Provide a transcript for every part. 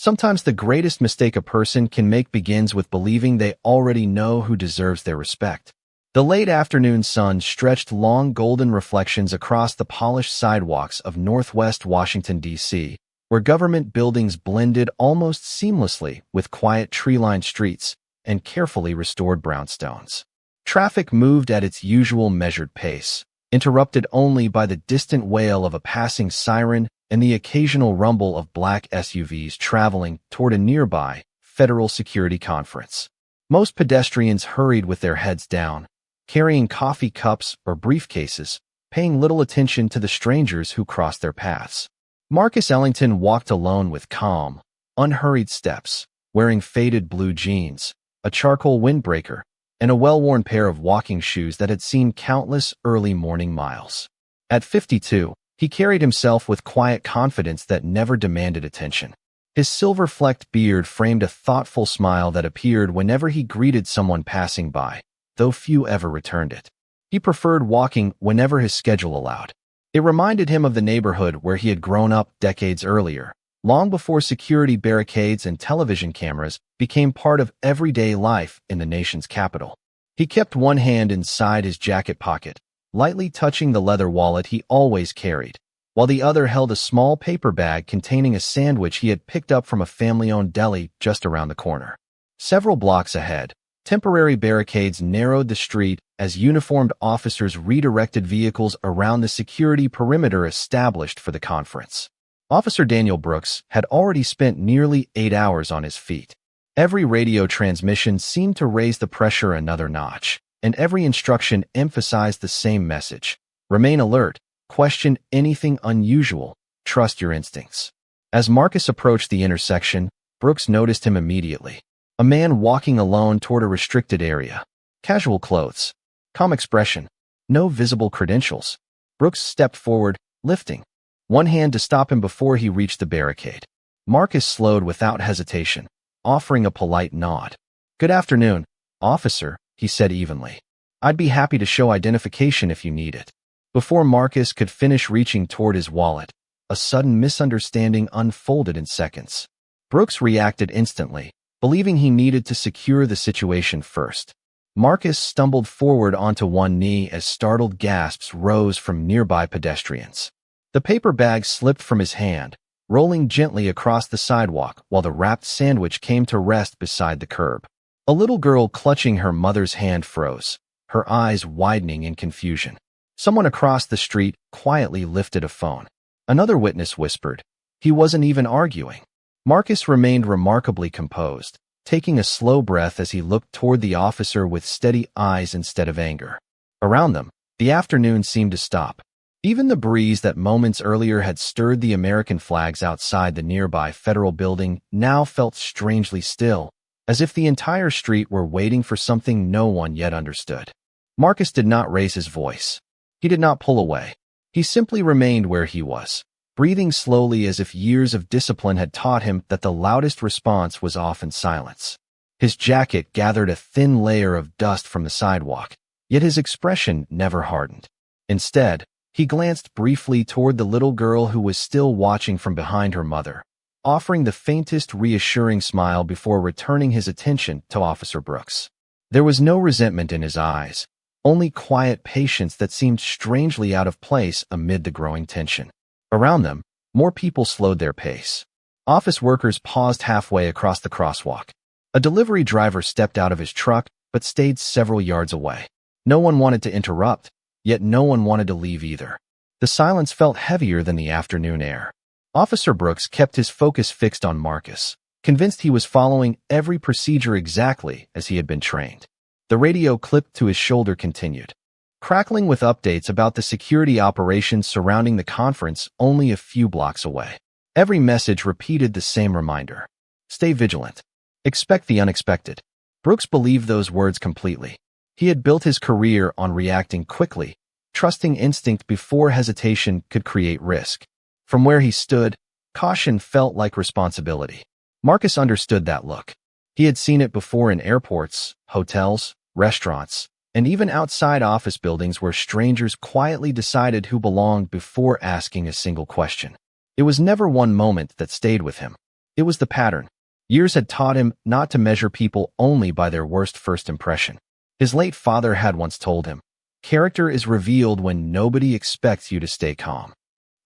Sometimes the greatest mistake a person can make begins with believing they already know who deserves their respect. The late afternoon sun stretched long golden reflections across the polished sidewalks of northwest Washington, D.C., where government buildings blended almost seamlessly with quiet tree-lined streets and carefully restored brownstones. Traffic moved at its usual measured pace, interrupted only by the distant wail of a passing siren and the occasional rumble of black SUVs traveling toward a nearby federal security conference. Most pedestrians hurried with their heads down, carrying coffee cups or briefcases, paying little attention to the strangers who crossed their paths. Marcus Ellington walked alone with calm, unhurried steps, wearing faded blue jeans, a charcoal windbreaker, and a well-worn pair of walking shoes that had seen countless early morning miles. At 52, he carried himself with quiet confidence that never demanded attention. His silver-flecked beard framed a thoughtful smile that appeared whenever he greeted someone passing by, though few ever returned it. He preferred walking whenever his schedule allowed. It reminded him of the neighborhood where he had grown up decades earlier, long before security barricades and television cameras became part of everyday life in the nation's capital. He kept one hand inside his jacket pocket, lightly touching the leather wallet he always carried, while the other held a small paper bag containing a sandwich he had picked up from a family-owned deli just around the corner. Several blocks ahead, temporary barricades narrowed the street as uniformed officers redirected vehicles around the security perimeter established for the conference. Officer Daniel Brooks had already spent nearly 8 hours on his feet. Every radio transmission seemed to raise the pressure another notch, and every instruction emphasized the same message: remain alert, question anything unusual, trust your instincts. As Marcus approached the intersection, Brooks noticed him immediately. A man walking alone toward a restricted area. Casual clothes. Calm expression. No visible credentials. Brooks stepped forward, lifting one hand to stop him before he reached the barricade. Marcus slowed without hesitation, offering a polite nod. "Good afternoon, officer," he said evenly. "I'd be happy to show identification if you need it." Before Marcus could finish reaching toward his wallet, a sudden misunderstanding unfolded in seconds. Brooks reacted instantly, believing he needed to secure the situation first. Marcus stumbled forward onto one knee as startled gasps rose from nearby pedestrians. The paper bag slipped from his hand, rolling gently across the sidewalk while the wrapped sandwich came to rest beside the curb. A little girl clutching her mother's hand froze, her eyes widening in confusion. Someone across the street quietly lifted a phone. Another witness whispered, "He wasn't even arguing." Marcus remained remarkably composed, taking a slow breath as he looked toward the officer with steady eyes instead of anger. Around them, the afternoon seemed to stop. Even the breeze that moments earlier had stirred the American flags outside the nearby federal building now felt strangely still, as if the entire street were waiting for something no one yet understood. Marcus did not raise his voice. He did not pull away. He simply remained where he was, breathing slowly as if years of discipline had taught him that the loudest response was often silence. His jacket gathered a thin layer of dust from the sidewalk, yet his expression never hardened. Instead, he glanced briefly toward the little girl who was still watching from behind her mother, offering the faintest reassuring smile before returning his attention to Officer Brooks. There was no resentment in his eyes, only quiet patience that seemed strangely out of place amid the growing tension. Around them, more people slowed their pace. Office workers paused halfway across the crosswalk. A delivery driver stepped out of his truck but stayed several yards away. No one wanted to interrupt, yet no one wanted to leave either. The silence felt heavier than the afternoon air. Officer Brooks kept his focus fixed on Marcus, convinced he was following every procedure exactly as he had been trained. The radio clipped to his shoulder continued, crackling with updates about the security operations surrounding the conference only a few blocks away. Every message repeated the same reminder: stay vigilant. Expect the unexpected. Brooks believed those words completely. He had built his career on reacting quickly, trusting instinct before hesitation could create risk. From where he stood, caution felt like responsibility. Marcus understood that look. He had seen it before in airports, hotels, restaurants, and even outside office buildings where strangers quietly decided who belonged before asking a single question. It was never one moment that stayed with him. It was the pattern. Years had taught him not to measure people only by their worst first impression. His late father had once told him, "Character is revealed when nobody expects you to stay calm."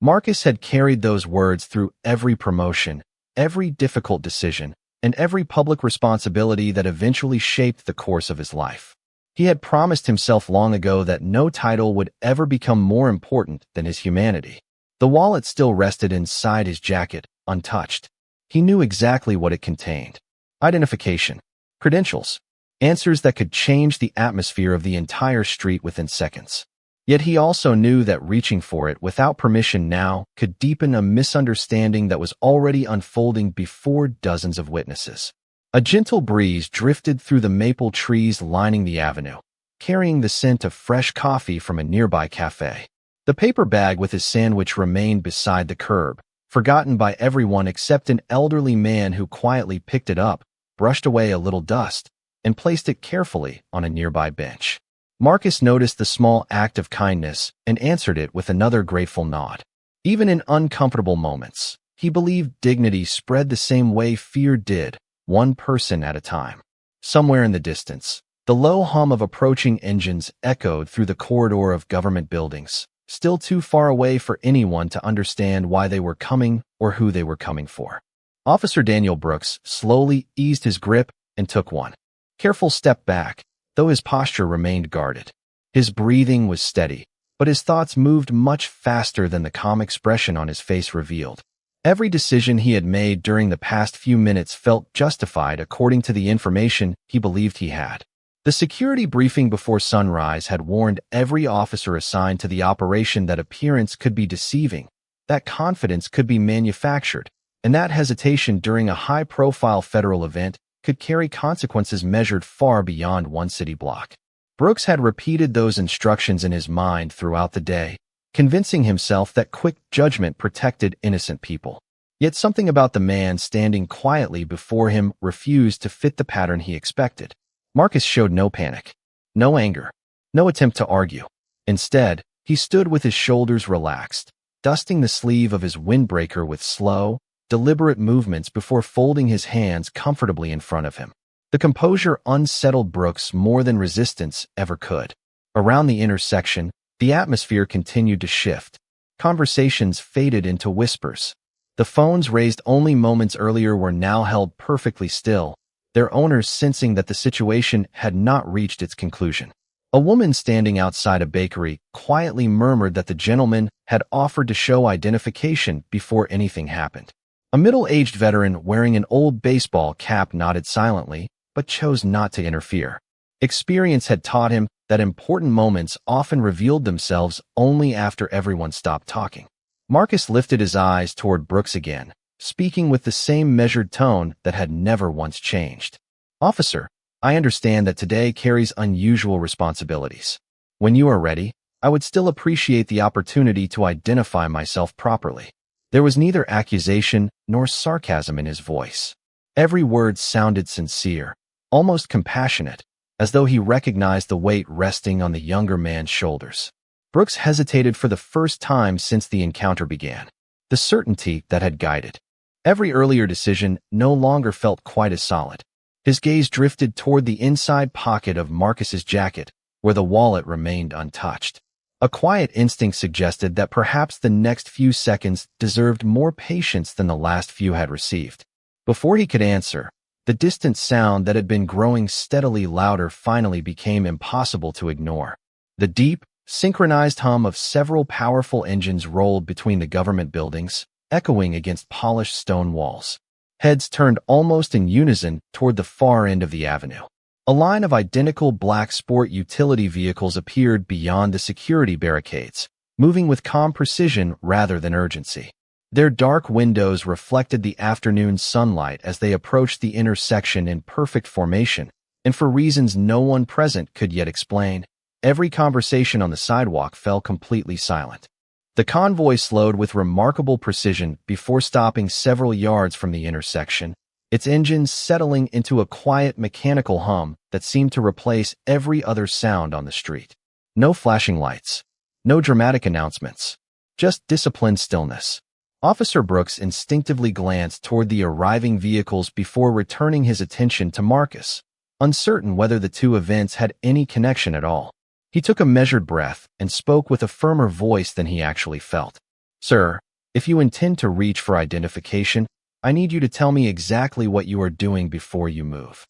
Marcus had carried those words through every promotion, every difficult decision, and every public responsibility that eventually shaped the course of his life. He had promised himself long ago that no title would ever become more important than his humanity. The wallet still rested inside his jacket, untouched. He knew exactly what it contained. Identification, credentials, answers that could change the atmosphere of the entire street within seconds. Yet he also knew that reaching for it without permission now could deepen a misunderstanding that was already unfolding before dozens of witnesses. A gentle breeze drifted through the maple trees lining the avenue, carrying the scent of fresh coffee from a nearby cafe. The paper bag with his sandwich remained beside the curb, forgotten by everyone except an elderly man who quietly picked it up, brushed away a little dust, and placed it carefully on a nearby bench. Marcus noticed the small act of kindness and answered it with another grateful nod. Even in uncomfortable moments, he believed dignity spread the same way fear did, one person at a time. Somewhere in the distance, the low hum of approaching engines echoed through the corridor of government buildings, still too far away for anyone to understand why they were coming or who they were coming for. Officer Daniel Brooks slowly eased his grip and took one careful step back, though his posture remained guarded. His breathing was steady, but his thoughts moved much faster than the calm expression on his face revealed. Every decision he had made during the past few minutes felt justified according to the information he believed he had. The security briefing before sunrise had warned every officer assigned to the operation that appearance could be deceiving, that confidence could be manufactured, and that hesitation during a high-profile federal event could carry consequences measured far beyond one city block. Brooks had repeated those instructions in his mind throughout the day, convincing himself that quick judgment protected innocent people. Yet something about the man standing quietly before him refused to fit the pattern he expected. Marcus showed no panic, no anger, no attempt to argue. Instead, he stood with his shoulders relaxed, dusting the sleeve of his windbreaker with slow, deliberate movements before folding his hands comfortably in front of him. The composure unsettled Brooks more than resistance ever could. Around the intersection, the atmosphere continued to shift. Conversations faded into whispers. The phones raised only moments earlier were now held perfectly still, their owners sensing that the situation had not reached its conclusion. A woman standing outside a bakery quietly murmured that the gentleman had offered to show identification before anything happened. A middle-aged veteran wearing an old baseball cap nodded silently, but chose not to interfere. Experience had taught him that important moments often revealed themselves only after everyone stopped talking. Marcus lifted his eyes toward Brooks again, speaking with the same measured tone that had never once changed. "Officer, I understand that today carries unusual responsibilities. When you are ready, I would still appreciate the opportunity to identify myself properly." There was neither accusation nor sarcasm in his voice. Every word sounded sincere, almost compassionate, as though he recognized the weight resting on the younger man's shoulders. Brooks hesitated for the first time since the encounter began. The certainty that had guided every earlier decision no longer felt quite as solid. His gaze drifted toward the inside pocket of Marcus's jacket, where the wallet remained untouched. A quiet instinct suggested that perhaps the next few seconds deserved more patience than the last few had received. Before he could answer, the distant sound that had been growing steadily louder finally became impossible to ignore. The deep, synchronized hum of several powerful engines rolled between the government buildings, echoing against polished stone walls. Heads turned almost in unison toward the far end of the avenue. A line of identical black sport utility vehicles appeared beyond the security barricades, moving with calm precision rather than urgency. Their dark windows reflected the afternoon sunlight as they approached the intersection in perfect formation, and for reasons no one present could yet explain, every conversation on the sidewalk fell completely silent. The convoy slowed with remarkable precision before stopping several yards from the intersection, its engines settling into a quiet mechanical hum that seemed to replace every other sound on the street. No flashing lights, no dramatic announcements, just disciplined stillness. Officer Brooks instinctively glanced toward the arriving vehicles before returning his attention to Marcus, uncertain whether the two events had any connection at all. He took a measured breath and spoke with a firmer voice than he actually felt. "Sir, if you intend to reach for identification, I need you to tell me exactly what you are doing before you move."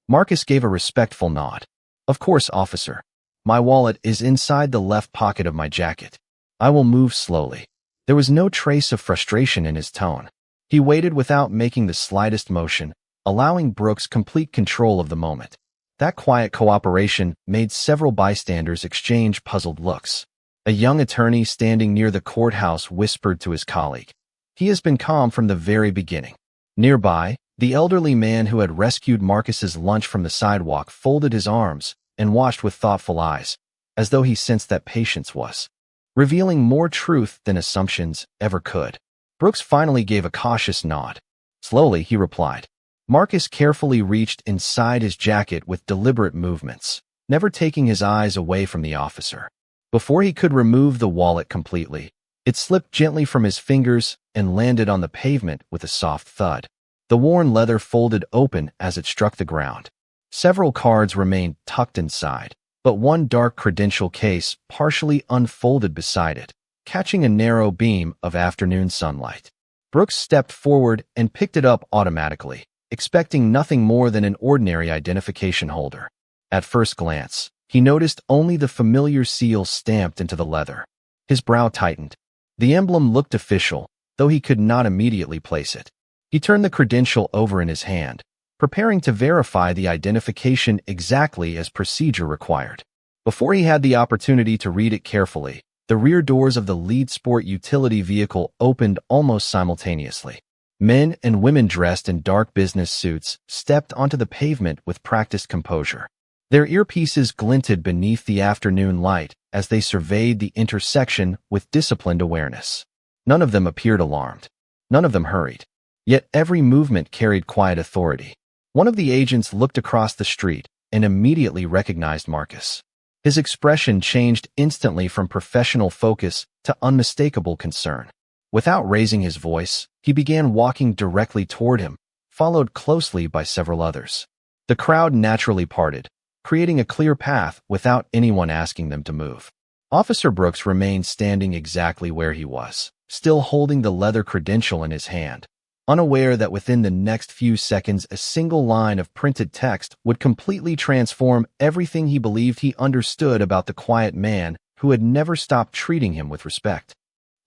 Marcus gave a respectful nod. "Of course, officer. My wallet is inside the left pocket of my jacket. I will move slowly." There was no trace of frustration in his tone. He waited without making the slightest motion, allowing Brooks complete control of the moment. That quiet cooperation made several bystanders exchange puzzled looks. A young attorney standing near the courthouse whispered to his colleague, "He has been calm from the very beginning." Nearby, the elderly man who had rescued Marcus's lunch from the sidewalk folded his arms and watched with thoughtful eyes, as though he sensed that patience was revealing more truth than assumptions ever could. Brooks finally gave a cautious nod. Slowly, he replied. Marcus carefully reached inside his jacket with deliberate movements, never taking his eyes away from the officer. Before he could remove the wallet completely, it slipped gently from his fingers and landed on the pavement with a soft thud. The worn leather folded open as it struck the ground. Several cards remained tucked inside, but one dark credential case partially unfolded beside it, catching a narrow beam of afternoon sunlight. Brooks stepped forward and picked it up automatically, expecting nothing more than an ordinary identification holder. At first glance, he noticed only the familiar seal stamped into the leather. His brow tightened. The emblem looked official, though he could not immediately place it. He turned the credential over in his hand, preparing to verify the identification exactly as procedure required. Before he had the opportunity to read it carefully, the rear doors of the lead sport utility vehicle opened almost simultaneously. Men and women dressed in dark business suits stepped onto the pavement with practiced composure. Their earpieces glinted beneath the afternoon light as they surveyed the intersection with disciplined awareness. None of them appeared alarmed. None of them hurried. Yet every movement carried quiet authority. One of the agents looked across the street and immediately recognized Marcus. His expression changed instantly from professional focus to unmistakable concern. Without raising his voice, he began walking directly toward him, followed closely by several others. The crowd naturally parted, creating a clear path without anyone asking them to move. Officer Brooks remained standing exactly where he was, still holding the leather credential in his hand, unaware that within the next few seconds a single line of printed text would completely transform everything he believed he understood about the quiet man who had never stopped treating him with respect.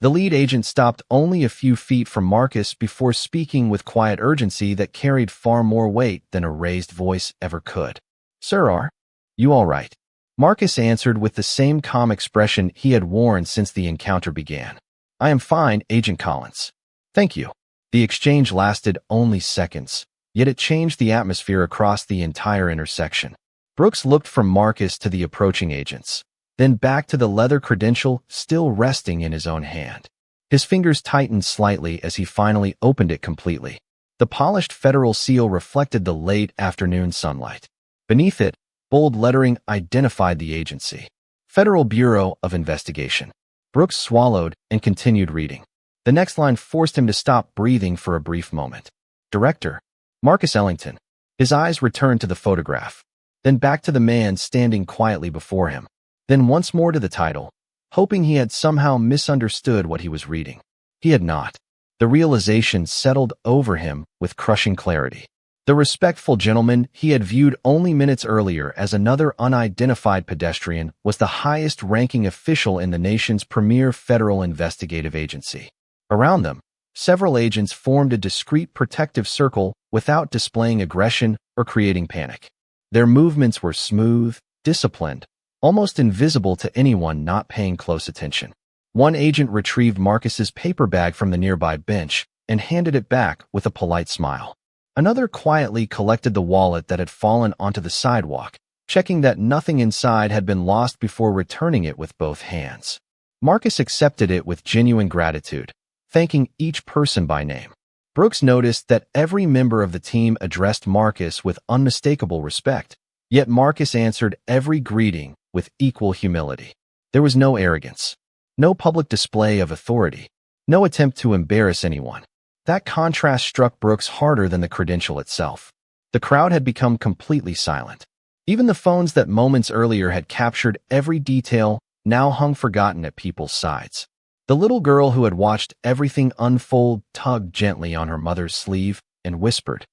The lead agent stopped only a few feet from Marcus before speaking with quiet urgency that carried far more weight than a raised voice ever could. "Sir, are you all right?" Marcus answered with the same calm expression he had worn since the encounter began. "I am fine, Agent Collins. Thank you." The exchange lasted only seconds, yet it changed the atmosphere across the entire intersection. Brooks looked from Marcus to the approaching agents, then back to the leather credential still resting in his own hand. His fingers tightened slightly as he finally opened it completely. The polished federal seal reflected the late afternoon sunlight. Beneath it, bold lettering identified the agency. Federal Bureau of Investigation. Brooks swallowed and continued reading. The next line forced him to stop breathing for a brief moment. Director, Marcus Ellington. His eyes returned to the photograph, then back to the man standing quietly before him, then once more to the title, hoping he had somehow misunderstood what he was reading. He had not. The realization settled over him with crushing clarity. The respectful gentleman he had viewed only minutes earlier as another unidentified pedestrian was the highest-ranking official in the nation's premier federal investigative agency. Around them, several agents formed a discreet protective circle without displaying aggression or creating panic. Their movements were smooth, disciplined, almost invisible to anyone not paying close attention. One agent retrieved Marcus's paper bag from the nearby bench and handed it back with a polite smile. Another quietly collected the wallet that had fallen onto the sidewalk, checking that nothing inside had been lost before returning it with both hands. Marcus accepted it with genuine gratitude, thanking each person by name. Brooks noticed that every member of the team addressed Marcus with unmistakable respect, yet Marcus answered every greeting with equal humility. There was no arrogance, no public display of authority, No attempt to embarrass anyone. That contrast struck Brooks harder than the credential itself. The crowd had become completely silent. Even the phones that moments earlier had captured every detail now hung forgotten at people's sides. The little girl who had watched everything unfold tugged gently on her mother's sleeve and whispered,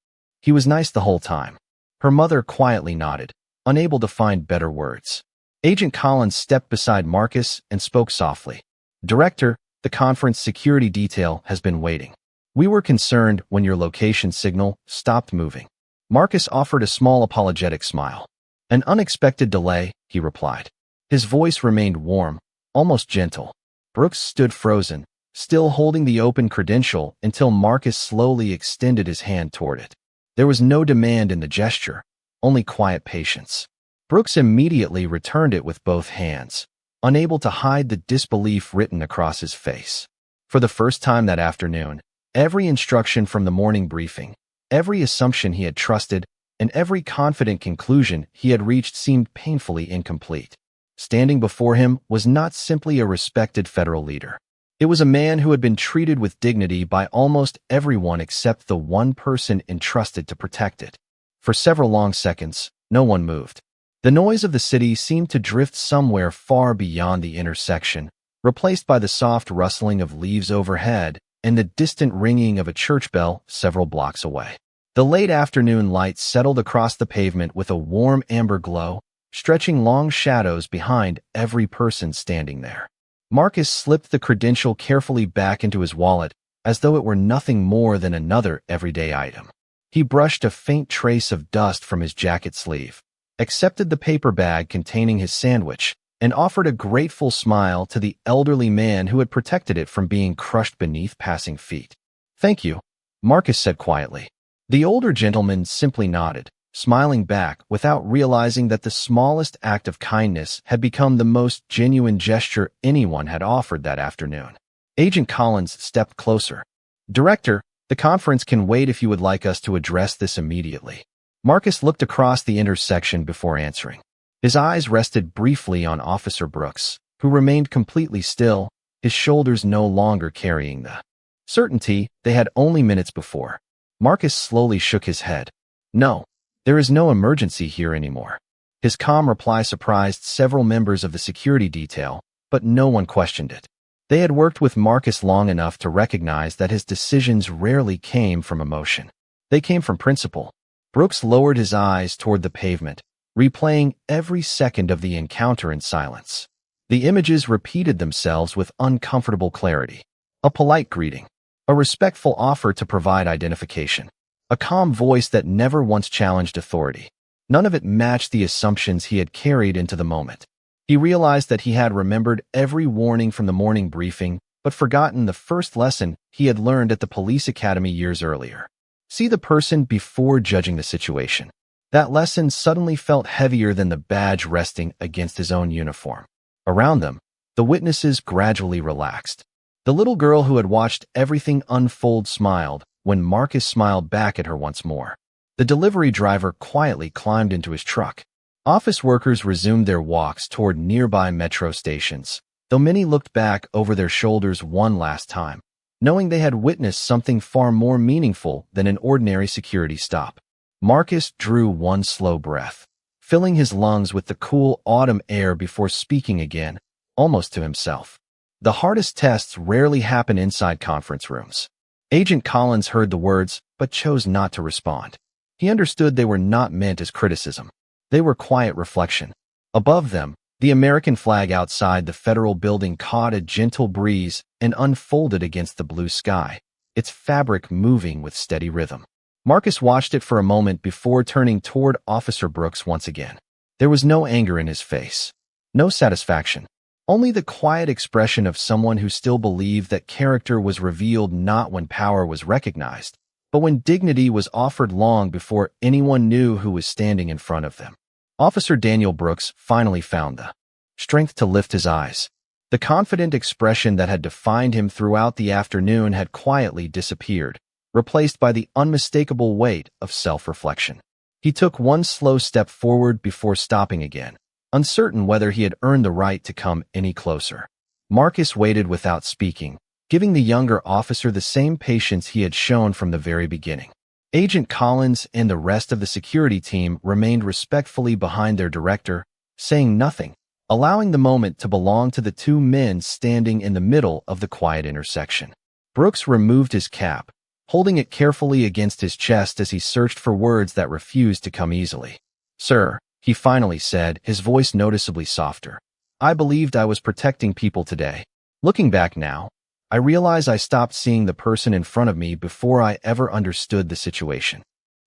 "He was nice the whole time." Her mother quietly nodded, unable to find better words. Agent Collins stepped beside Marcus and spoke softly. "Director, the conference security detail has been waiting. We were concerned when your location signal stopped moving." Marcus offered a small apologetic smile. "An unexpected delay," he replied. His voice remained warm, almost gentle. Brooks stood frozen, still holding the open credential until Marcus slowly extended his hand toward it. There was no demand in the gesture, only quiet patience. Brooks immediately returned it with both hands, unable to hide the disbelief written across his face. For the first time that afternoon, every instruction from the morning briefing, every assumption he had trusted, and every confident conclusion he had reached seemed painfully incomplete. Standing before him was not simply a respected federal leader. It was a man who had been treated with dignity by almost everyone except the one person entrusted to protect it. For several long seconds, no one moved. The noise of the city seemed to drift somewhere far beyond the intersection, replaced by the soft rustling of leaves overhead and the distant ringing of a church bell several blocks away. The late afternoon light settled across the pavement with a warm amber glow, stretching long shadows behind every person standing there. Marcus slipped the credential carefully back into his wallet, as though it were nothing more than another everyday item. He brushed a faint trace of dust from his jacket sleeve, accepted the paper bag containing his sandwich, and offered a grateful smile to the elderly man who had protected it from being crushed beneath passing feet. "Thank you," Marcus said quietly. The older gentleman simply nodded, smiling back without realizing that the smallest act of kindness had become the most genuine gesture anyone had offered that afternoon. Agent Collins stepped closer. "Director, the conference can wait if you would like us to address this immediately." Marcus looked across the intersection before answering. His eyes rested briefly on Officer Brooks, who remained completely still, his shoulders no longer carrying the certainty they had only minutes before. Marcus slowly shook his head. "No, there is no emergency here anymore." His calm reply surprised several members of the security detail, but no one questioned it. They had worked with Marcus long enough to recognize that his decisions rarely came from emotion. They came from principle. Brooks lowered his eyes toward the pavement, replaying every second of the encounter in silence. The images repeated themselves with uncomfortable clarity. A polite greeting, a respectful offer to provide identification, a calm voice that never once challenged authority. None of it matched the assumptions he had carried into the moment. He realized that he had remembered every warning from the morning briefing, but forgotten the first lesson he had learned at the police academy years earlier. See the person before judging the situation. That lesson suddenly felt heavier than the badge resting against his own uniform. Around them, the witnesses gradually relaxed. The little girl who had watched everything unfold smiled when Marcus smiled back at her once more. The delivery driver quietly climbed into his truck. Office workers resumed their walks toward nearby metro stations, though many looked back over their shoulders one last time, knowing they had witnessed something far more meaningful than an ordinary security stop. Marcus drew one slow breath, filling his lungs with the cool autumn air before speaking again, almost to himself. The hardest tests rarely happen inside conference rooms. Agent Collins heard the words, but chose not to respond. He understood they were not meant as criticism. They were quiet reflection. Above them, the American flag outside the federal building caught a gentle breeze and unfolded against the blue sky, its fabric moving with steady rhythm. Marcus watched it for a moment before turning toward Officer Brooks once again. There was no anger in his face, no satisfaction. Only the quiet expression of someone who still believed that character was revealed not when power was recognized, but when dignity was offered long before anyone knew who was standing in front of them. Officer Daniel Brooks finally found the strength to lift his eyes. The confident expression that had defined him throughout the afternoon had quietly disappeared, replaced by the unmistakable weight of self-reflection. He took one slow step forward before stopping again, uncertain whether he had earned the right to come any closer. Marcus waited without speaking, giving the younger officer the same patience he had shown from the very beginning. Agent Collins and the rest of the security team remained respectfully behind their director, saying nothing, allowing the moment to belong to the two men standing in the middle of the quiet intersection. Brooks removed his cap, holding it carefully against his chest as he searched for words that refused to come easily. "Sir," he finally said, his voice noticeably softer, "I believed I was protecting people today. Looking back now, I realize I stopped seeing the person in front of me before I ever understood the situation."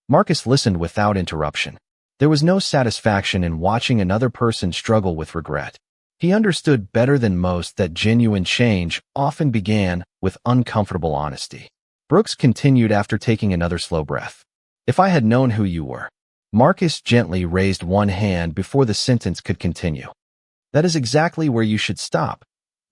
Marcus listened without interruption. There was no satisfaction in watching another person struggle with regret. He understood better than most that genuine change often began with uncomfortable honesty. Brooks continued after taking another slow breath. "If I had known who you were." Marcus gently raised one hand before the sentence could continue. "That is exactly where you should stop,"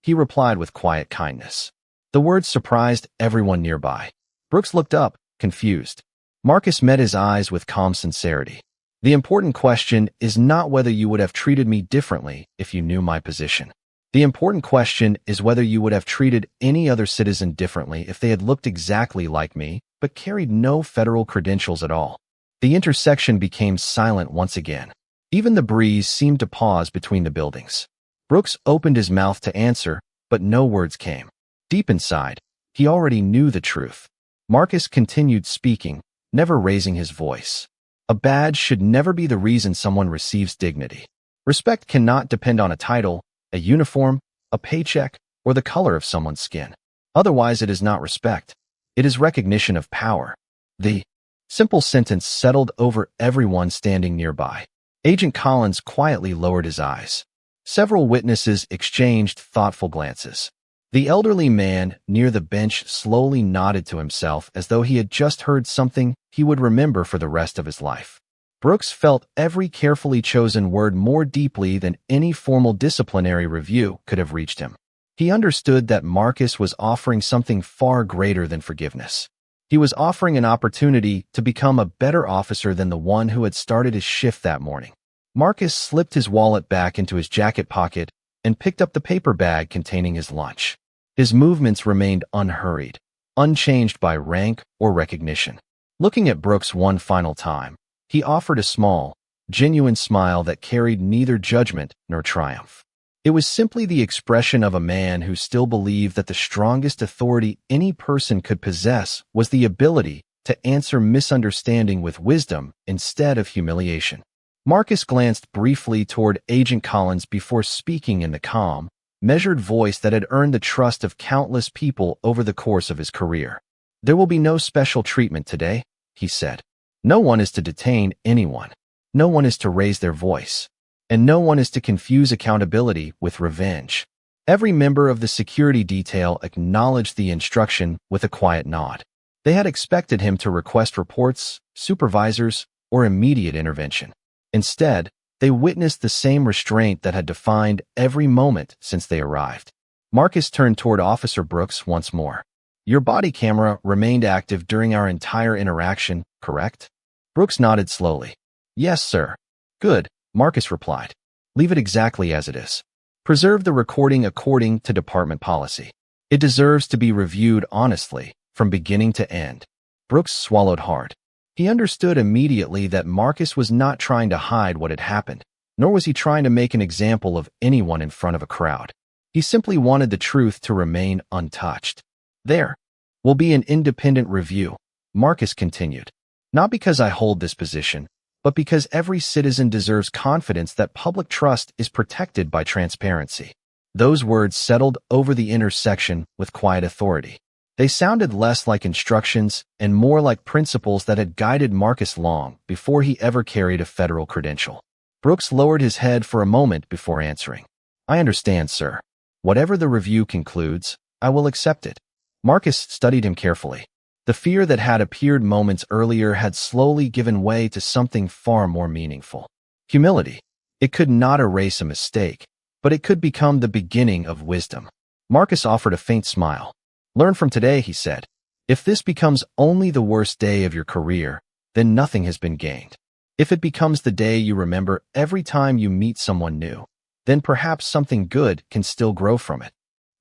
he replied with quiet kindness. The words surprised everyone nearby. Brooks looked up, confused. Marcus met his eyes with calm sincerity. "The important question is not whether you would have treated me differently if you knew my position. The important question is whether you would have treated any other citizen differently if they had looked exactly like me, but carried no federal credentials at all." The intersection became silent once again. Even the breeze seemed to pause between the buildings. Brooks opened his mouth to answer, but no words came. Deep inside, he already knew the truth. Marcus continued speaking, never raising his voice. A badge should never be the reason someone receives dignity. Respect cannot depend on a title, a uniform, a paycheck, or the color of someone's skin. Otherwise, it is not respect. It is recognition of power. The simple sentence settled over everyone standing nearby. Agent Collins quietly lowered his eyes. Several witnesses exchanged thoughtful glances. The elderly man near the bench slowly nodded to himself as though he had just heard something he would remember for the rest of his life. Brooks felt every carefully chosen word more deeply than any formal disciplinary review could have reached him. He understood that Marcus was offering something far greater than forgiveness. He was offering an opportunity to become a better officer than the one who had started his shift that morning. Marcus slipped his wallet back into his jacket pocket and picked up the paper bag containing his lunch. His movements remained unhurried, unchanged by rank or recognition. Looking at Brooks one final time, he offered a small, genuine smile that carried neither judgment nor triumph. It was simply the expression of a man who still believed that the strongest authority any person could possess was the ability to answer misunderstanding with wisdom instead of humiliation. Marcus glanced briefly toward Agent Collins before speaking in the calm, measured voice that had earned the trust of countless people over the course of his career. "There will be no special treatment today," he said. "No one is to detain anyone. No one is to raise their voice. And no one is to confuse accountability with revenge." Every member of the security detail acknowledged the instruction with a quiet nod. They had expected him to request reports, supervisors, or immediate intervention. Instead, they witnessed the same restraint that had defined every moment since they arrived. Marcus turned toward Officer Brooks once more. "Your body camera remained active during our entire interaction, correct?" Brooks nodded slowly. "Yes, sir." "Good," Marcus replied. "Leave it exactly as it is. Preserve the recording according to department policy. It deserves to be reviewed honestly, from beginning to end." Brooks swallowed hard. He understood immediately that Marcus was not trying to hide what had happened, nor was he trying to make an example of anyone in front of a crowd. He simply wanted the truth to remain untouched. "There will be an independent review," Marcus continued. "Not because I hold this position, but because every citizen deserves confidence that public trust is protected by transparency." Those words settled over the intersection with quiet authority. They sounded less like instructions and more like principles that had guided Marcus long before he ever carried a federal credential. Brooks lowered his head for a moment before answering. "I understand, sir. Whatever the review concludes, I will accept it." Marcus studied him carefully. The fear that had appeared moments earlier had slowly given way to something far more meaningful. Humility. It could not erase a mistake, but it could become the beginning of wisdom. Marcus offered a faint smile. "Learn from today," he said. "If this becomes only the worst day of your career, then nothing has been gained. If it becomes the day you remember every time you meet someone new, then perhaps something good can still grow from it."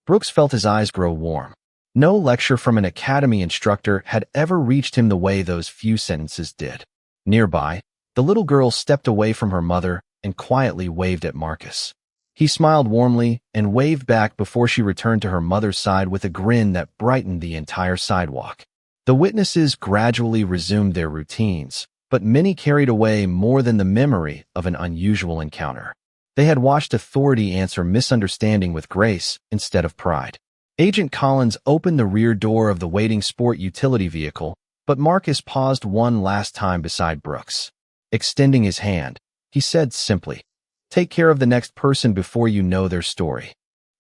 Brooks felt his eyes grow warm. No lecture from an academy instructor had ever reached him the way those few sentences did. Nearby, the little girl stepped away from her mother and quietly waved at Marcus. He smiled warmly and waved back before she returned to her mother's side with a grin that brightened the entire sidewalk. The witnesses gradually resumed their routines, but many carried away more than the memory of an unusual encounter. They had watched authority answer misunderstanding with grace instead of pride. Agent Collins opened the rear door of the waiting sport utility vehicle, but Marcus paused one last time beside Brooks. Extending his hand, he said simply, "Take care of the next person before you know their story."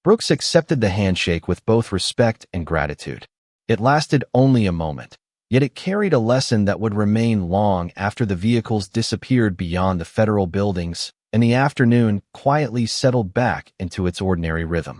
Brooks accepted the handshake with both respect and gratitude. It lasted only a moment, yet it carried a lesson that would remain long after the vehicles disappeared beyond the federal buildings and the afternoon quietly settled back into its ordinary rhythm.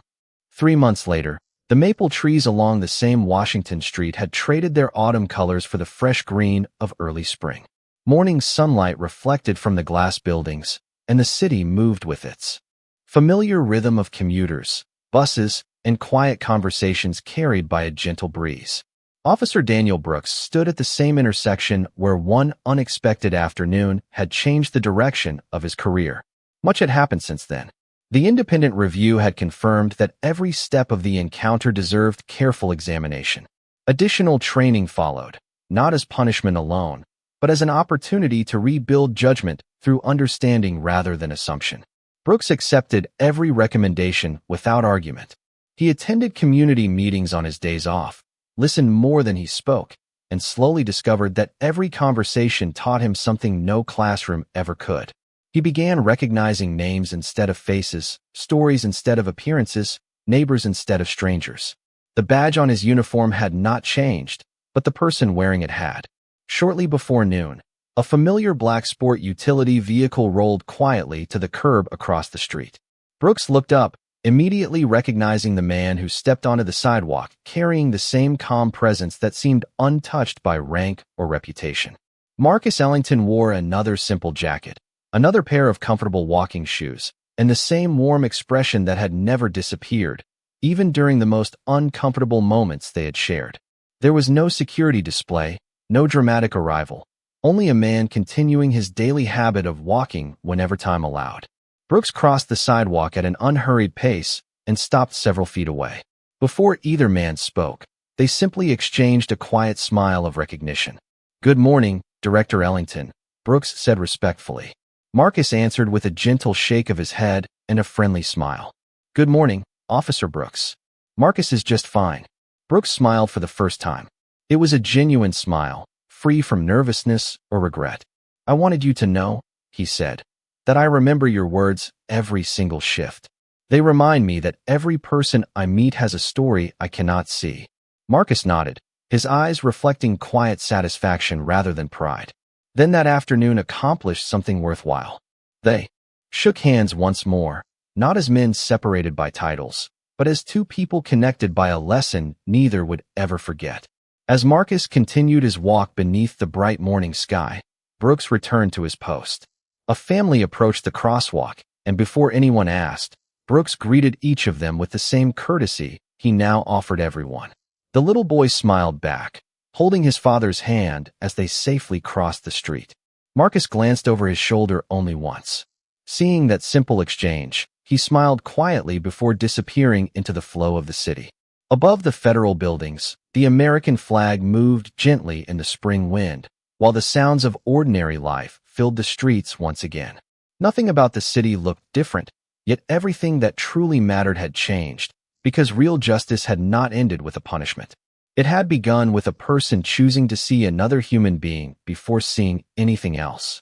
3 months later, the maple trees along the same Washington Street had traded their autumn colors for the fresh green of early spring. Morning sunlight reflected from the glass buildings, and the city moved with its familiar rhythm of commuters, buses, and quiet conversations carried by a gentle breeze. Officer Daniel Brooks stood at the same intersection where one unexpected afternoon had changed the direction of his career. Much had happened since then. The independent review had confirmed that every step of the encounter deserved careful examination. Additional training followed, not as punishment alone, but as an opportunity to rebuild judgment through understanding rather than assumption. Brooks accepted every recommendation without argument. He attended community meetings on his days off, listened more than he spoke, and slowly discovered that every conversation taught him something no classroom ever could. He began recognizing names instead of faces, stories instead of appearances, neighbors instead of strangers. The badge on his uniform had not changed, but the person wearing it had. Shortly before noon, a familiar black sport utility vehicle rolled quietly to the curb across the street. Brooks looked up, immediately recognizing the man who stepped onto the sidewalk, carrying the same calm presence that seemed untouched by rank or reputation. Marcus Ellington wore another simple jacket, another pair of comfortable walking shoes, and the same warm expression that had never disappeared, even during the most uncomfortable moments they had shared. There was no security display, no dramatic arrival, only a man continuing his daily habit of walking whenever time allowed. Brooks crossed the sidewalk at an unhurried pace and stopped several feet away. Before either man spoke, they simply exchanged a quiet smile of recognition. "Good morning, Director Ellington," Brooks said respectfully. Marcus answered with a gentle shake of his head and a friendly smile. "Good morning, Officer Brooks." "Marcus is just fine." Brooks smiled for the first time. It was a genuine smile, free from nervousness or regret. "I wanted you to know," he said, "that I remember your words every single shift. They remind me that every person I meet has a story I cannot see." Marcus nodded, his eyes reflecting quiet satisfaction rather than pride. Then that afternoon accomplished something worthwhile. They shook hands once more, not as men separated by titles, but as two people connected by a lesson neither would ever forget. As Marcus continued his walk beneath the bright morning sky, Brooks returned to his post. A family approached the crosswalk, and before anyone asked, Brooks greeted each of them with the same courtesy he now offered everyone. The little boy smiled back, holding his father's hand as they safely crossed the street. Marcus glanced over his shoulder only once. Seeing that simple exchange, he smiled quietly before disappearing into the flow of the city. Above the federal buildings, the American flag moved gently in the spring wind, while the sounds of ordinary life filled the streets once again. Nothing about the city looked different, yet everything that truly mattered had changed, because real justice had not ended with a punishment. It had begun with a person choosing to see another human being before seeing anything else.